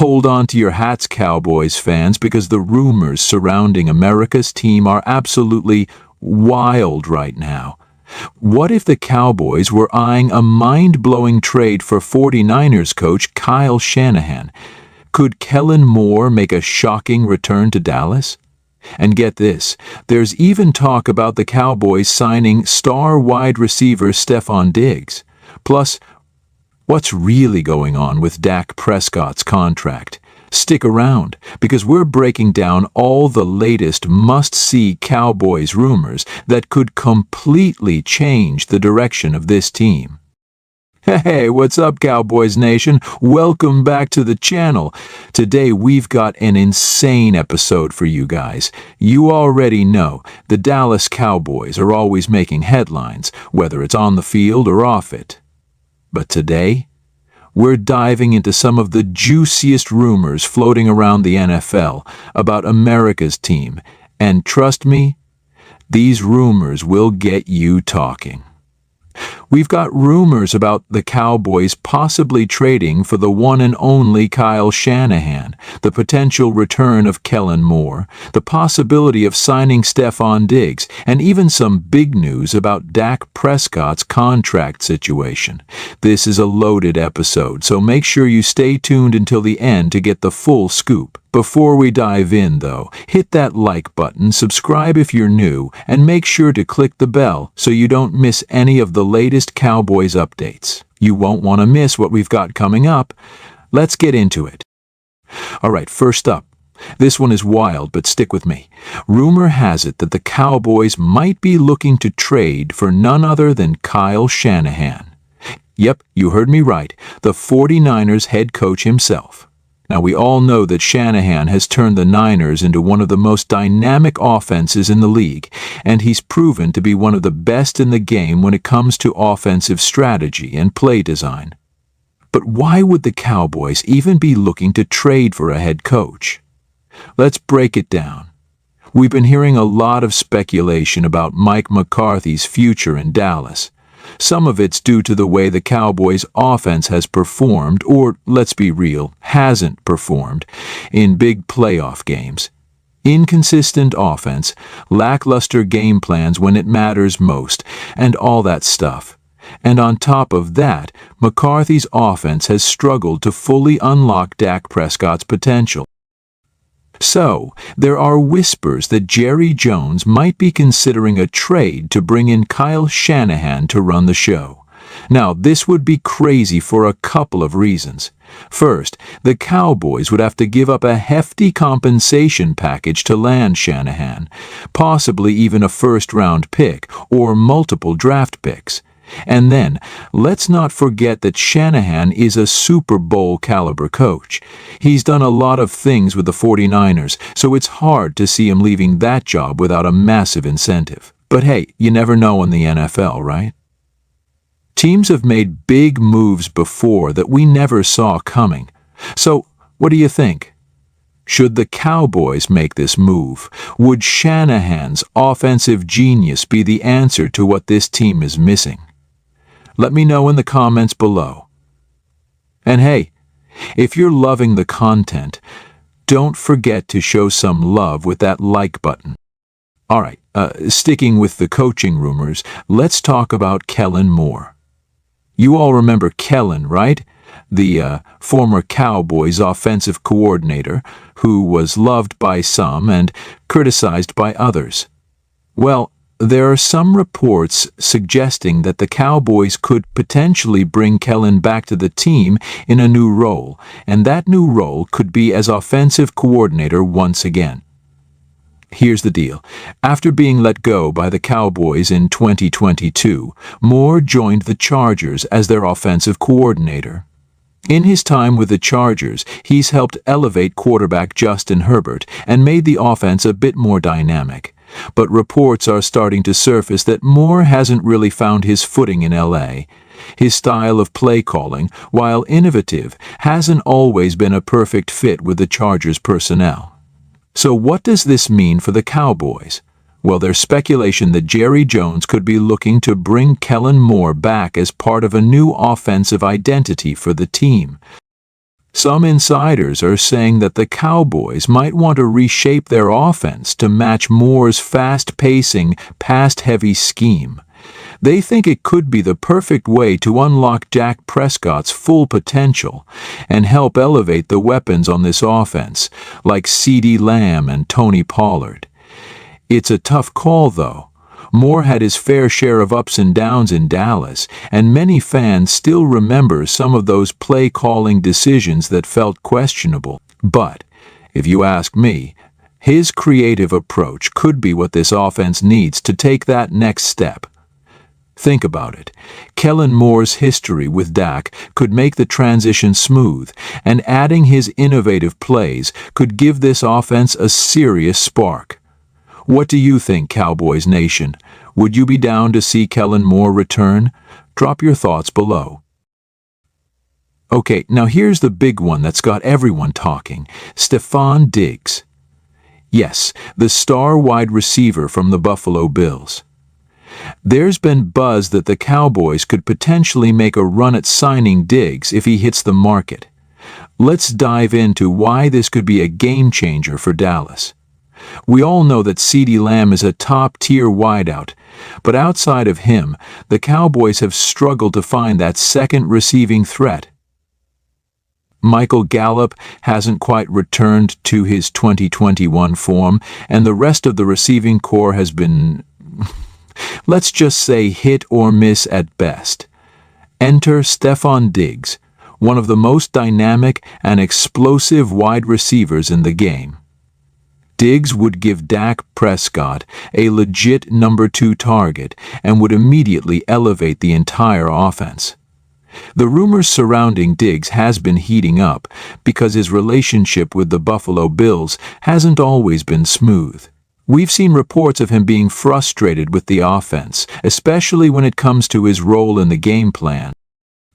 Hold on to your hats, Cowboys fans, because the rumors surrounding America's team are absolutely wild right now. What if the Cowboys were eyeing a mind-blowing trade for 49ers coach Kyle Shanahan? Could Kellen Moore make a shocking return to Dallas? And get this, there's even talk about the Cowboys signing star wide receiver Stefon Diggs. Plus, what's really going on with Dak Prescott's contract? Stick around, because we're breaking down all the latest must-see Cowboys rumors that could completely change the direction of this team. Hey, what's up, Cowboys Nation? Welcome back to the channel. Today we've got an insane episode for you guys. You already know the Dallas Cowboys are always making headlines, whether it's on the field or off it. But today, we're diving into some of the juiciest rumors floating around the NFL about America's team, and trust me, these rumors will get you talking. We've got rumors about the Cowboys possibly trading for the one and only Kyle Shanahan, the potential return of Kellen Moore, the possibility of signing Stefon Diggs, and even some big news about Dak Prescott's contract situation. This is a loaded episode, so make sure you stay tuned until the end to get the full scoop. Before we dive in, though, hit that like button, subscribe if you're new, and make sure to click the bell so you don't miss any of the latest Cowboys updates. You won't want to miss what we've got coming up. Let's get into it. All right, first up. This one is wild, but stick with me. Rumor has it that the Cowboys might be looking to trade for none other than Kyle Shanahan. Yep, you heard me right, the 49ers head coach himself. Now, we all know that Shanahan has turned the Niners into one of the most dynamic offenses in the league, and he's proven to be one of the best in the game when it comes to offensive strategy and play design. But why would the Cowboys even be looking to trade for a head coach? Let's break it down. We've been hearing a lot of speculation about Mike McCarthy's future in Dallas. Some of it's due to the way the Cowboys' offense has performed, or, let's be real, hasn't performed, in big playoff games. Inconsistent offense, lackluster game plans when it matters most, and all that stuff. And on top of that, McCarthy's offense has struggled to fully unlock Dak Prescott's potential. So, there are whispers that Jerry Jones might be considering a trade to bring in Kyle Shanahan to run the show. Now, this would be crazy for a couple of reasons. First, the Cowboys would have to give up a hefty compensation package to land Shanahan, possibly even a first-round pick or multiple draft picks. And then, let's not forget that Shanahan is a Super Bowl caliber coach. He's done a lot of things with the 49ers, so it's hard to see him leaving that job without a massive incentive. But hey, you never know in the NFL, right? Teams have made big moves before that we never saw coming. So, what do you think? Should the Cowboys make this move? Would Shanahan's offensive genius be the answer to what this team is missing? Let me know in the comments below. And hey, if you're loving the content, don't forget to show some love with that like button. All right, sticking with the coaching rumors, let's talk about Kellen Moore. You all remember Kellen, right? The former Cowboys offensive coordinator who was loved by some and criticized by others. Well, there are some reports suggesting that the Cowboys could potentially bring Kellen back to the team in a new role, and that new role could be as offensive coordinator once again. Here's the deal. After being let go by the Cowboys in 2022, Moore joined the Chargers as their offensive coordinator. In his time with the Chargers, he's helped elevate quarterback Justin Herbert and made the offense a bit more dynamic. But reports are starting to surface that Moore hasn't really found his footing in LA. His style of play calling, while innovative, hasn't always been a perfect fit with the Chargers personnel. So what does this mean for the Cowboys? Well, there's speculation that Jerry Jones could be looking to bring Kellen Moore back as part of a new offensive identity for the team. Some insiders are saying that the Cowboys might want to reshape their offense to match Moore's fast-pacing, pass-heavy scheme. They think it could be the perfect way to unlock Dak Prescott's full potential and help elevate the weapons on this offense, like CeeDee Lamb and Tony Pollard. It's a tough call, though. Moore had his fair share of ups and downs in Dallas, and many fans still remember some of those play-calling decisions that felt questionable. But, if you ask me, his creative approach could be what this offense needs to take that next step. Think about it. Kellen Moore's history with Dak could make the transition smooth, and adding his innovative plays could give this offense a serious spark. What do you think, Cowboys Nation? Would you be down to see Kellen Moore return? Drop your thoughts below. Okay, now here's the big one that's got everyone talking. Stefon Diggs. Yes, the star wide receiver from the Buffalo Bills. There's been buzz that the Cowboys could potentially make a run at signing Diggs if he hits the market. Let's dive into why this could be a game changer for Dallas. We all know that CeeDee Lamb is a top-tier wideout, but outside of him, the Cowboys have struggled to find that second receiving threat. Michael Gallup hasn't quite returned to his 2021 form, and the rest of the receiving core has been, let's just say, hit or miss at best. Enter Stefon Diggs, one of the most dynamic and explosive wide receivers in the game. Diggs would give Dak Prescott a legit number 2 target and would immediately elevate the entire offense. The rumors surrounding Diggs has been heating up because his relationship with the Buffalo Bills hasn't always been smooth. We've seen reports of him being frustrated with the offense, especially when it comes to his role in the game plan.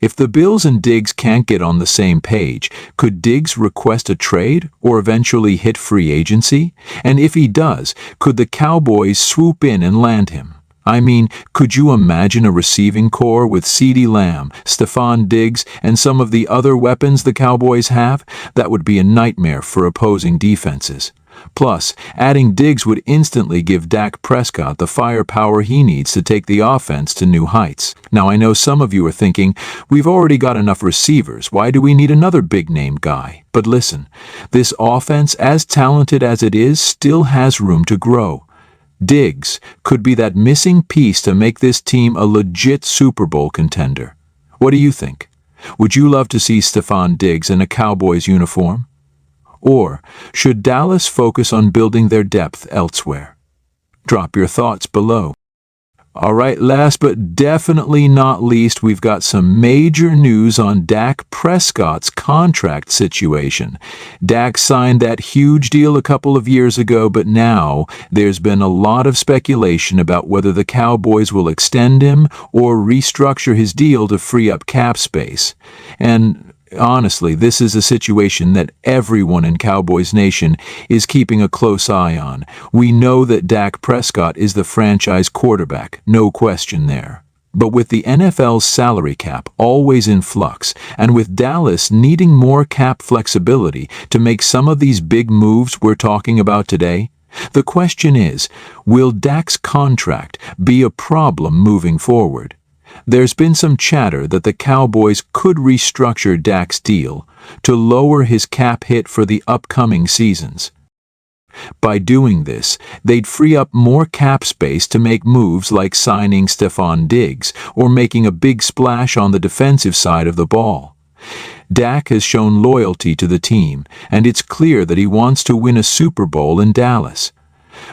If the Bills and Diggs can't get on the same page, could Diggs request a trade or eventually hit free agency? And if he does, could the Cowboys swoop in and land him? I mean, could you imagine a receiving core with CeeDee Lamb, Stefon Diggs, and some of the other weapons the Cowboys have? That would be a nightmare for opposing defenses. Plus, adding Diggs would instantly give Dak Prescott the firepower he needs to take the offense to new heights. Now, I know some of you are thinking, we've already got enough receivers, why do we need another big-name guy? But listen, this offense, as talented as it is, still has room to grow. Diggs could be that missing piece to make this team a legit Super Bowl contender. What do you think? Would you love to see Stefon Diggs in a Cowboys uniform? Or should Dallas focus on building their depth elsewhere? Drop your thoughts below. All right, last but definitely not least, we've got some major news on Dak Prescott's contract situation. Dak signed that huge deal a couple of years ago, but now there's been a lot of speculation about whether the Cowboys will extend him or restructure his deal to free up cap space. And honestly, this is a situation that everyone in Cowboys Nation is keeping a close eye on. We know that Dak Prescott is the franchise quarterback, no question there. But with the NFL's salary cap always in flux, and with Dallas needing more cap flexibility to make some of these big moves we're talking about today, the question is, will Dak's contract be a problem moving forward? There's been some chatter that the Cowboys could restructure Dak's deal to lower his cap hit for the upcoming seasons. By doing this, they'd free up more cap space to make moves like signing Stefon Diggs or making a big splash on the defensive side of the ball. Dak has shown loyalty to the team, and it's clear that he wants to win a Super Bowl in Dallas.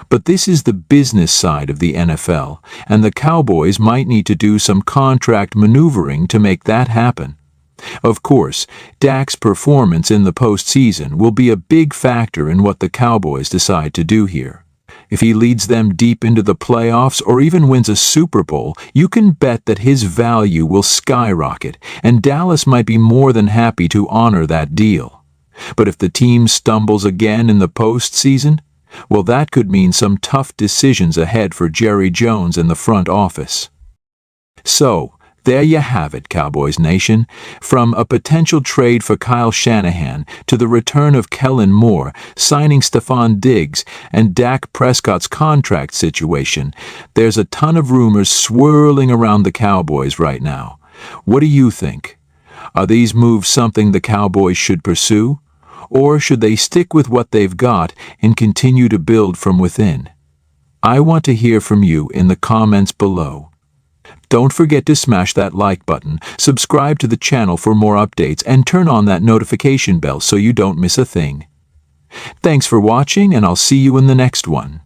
But this is the business side of the NFL, and the Cowboys might need to do some contract maneuvering to make that happen. Of course, Dak's performance in the postseason will be a big factor in what the Cowboys decide to do here. If he leads them deep into the playoffs or even wins a Super Bowl, you can bet that his value will skyrocket, and Dallas might be more than happy to honor that deal. But if the team stumbles again in the postseason, well, that could mean some tough decisions ahead for Jerry Jones in the front office. So, There you have it, Cowboys Nation. From a potential trade for Kyle Shanahan to the return of Kellen Moore, signing Stefon Diggs, and Dak Prescott's contract situation, there's a ton of rumors swirling around the Cowboys right now. What do you think? Are these moves something the Cowboys should pursue? Or should they stick with what they've got and continue to build from within? I want to hear from you in the comments below. Don't forget to smash that like button, subscribe to the channel for more updates, and turn on that notification bell so you don't miss a thing. Thanks for watching, and I'll see you in the next one.